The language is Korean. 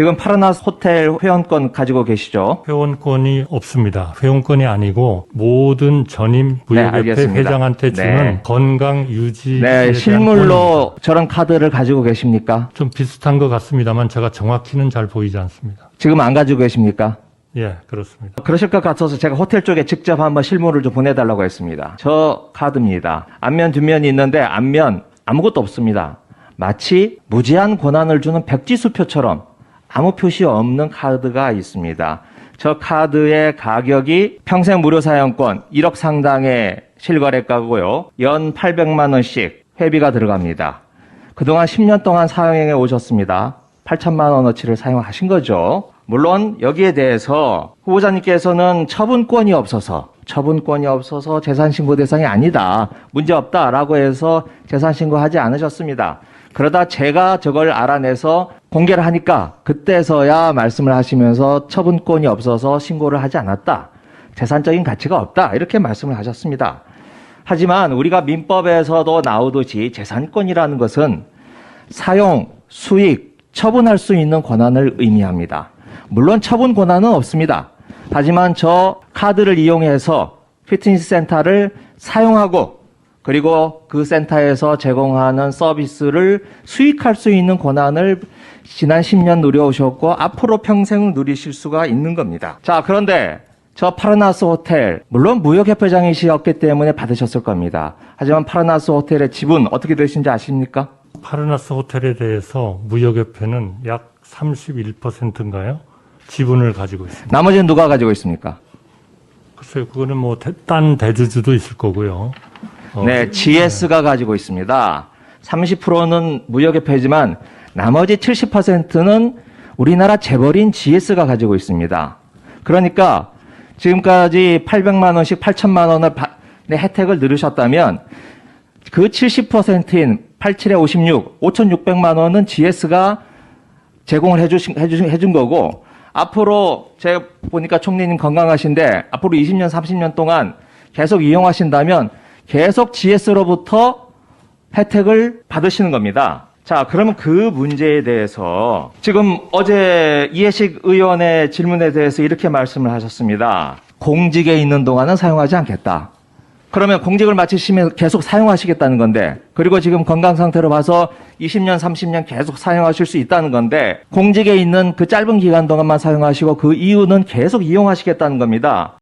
지금 파라나스 호텔 회원권 가지고 계시죠? 회원권이 없습니다. 회원권이 아니고 모든 전임 무역협회 알겠습니다. 회장한테 주는 네. 건강 유지에 네, 대한 실물로 권입니다. 저런 카드를 가지고 계십니까? 좀 비슷한 것 같습니다만 제가 정확히는 잘 보이지 않습니다. 지금 안 가지고 계십니까? 예, 그렇습니다. 그러실 것 같아서 제가 호텔 쪽에 직접 한번 실물을 좀 보내달라고 했습니다. 저 카드입니다. 앞면, 뒷면이 있는데 앞면 아무것도 없습니다. 마치 무제한 권한을 주는 백지수표처럼 아무 표시 없는 카드가 있습니다. 저 카드의 가격이 평생 무료 사용권 1억 상당의 실거래가고요. 연 800만 원씩 회비가 들어갑니다. 그동안 10년 동안 사용해 오셨습니다. 8천만 원어치를 사용하신 거죠. 물론 여기에 대해서 후보자님께서는 처분권이 없어서 재산신고 대상이 아니다. 문제없다라고 해서 재산신고하지 않으셨습니다. 그러다 제가 저걸 알아내서 공개를 하니까 그때서야 말씀을 하시면서 처분권이 없어서 신고를 하지 않았다. 재산적인 가치가 없다. 이렇게 말씀을 하셨습니다. 하지만 우리가 민법에서도 나오듯이 재산권이라는 것은 사용, 수익, 처분할 수 있는 권한을 의미합니다. 물론 처분 권한은 없습니다. 하지만 저 카드를 이용해서 피트니스 센터를 사용하고 그리고 그 센터에서 제공하는 서비스를 수익할 수 있는 권한을 지난 10년 누려오셨고 앞으로 평생 누리실 수가 있는 겁니다. 자, 그런데 저 파라나스 호텔, 물론 무역협회장이셨기 때문에 받으셨을 겁니다. 하지만 파라나스 호텔의 지분 어떻게 되신지 아십니까? 파라나스 호텔에 대해서 무역협회는 약 31%인가요? 지분을 가지고 있습니다. 나머지는 누가 가지고 있습니까? 글쎄요, 그거는 뭐 딴 대주주도 있을 거고요. 네, GS가 가지고 있습니다. 30%는 무역협회지만 나머지 70%는 우리나라 재벌인 GS가 가지고 있습니다. 그러니까 지금까지 800만 원씩 8천만 원을 혜택을 누르셨다면 그 70%인 87에 56, 5,600만 원은 GS가 제공을 해준 거고 앞으로 제가 보니까 총리님 건강하신데 앞으로 20년, 30년 동안 계속 이용하신다면 계속 GS로부터 혜택을 받으시는 겁니다. 자, 그러면 그 문제에 대해서 지금 어제 이해식 의원의 질문에 대해서 이렇게 말씀을 하셨습니다. 공직에 있는 동안은 사용하지 않겠다. 그러면 공직을 마치시면 계속 사용하시겠다는 건데, 그리고 지금 건강 상태로 봐서 20년, 30년 계속 사용하실 수 있다는 건데, 공직에 있는 그 짧은 기간 동안만 사용하시고 그 이후는 계속 이용하시겠다는 겁니다.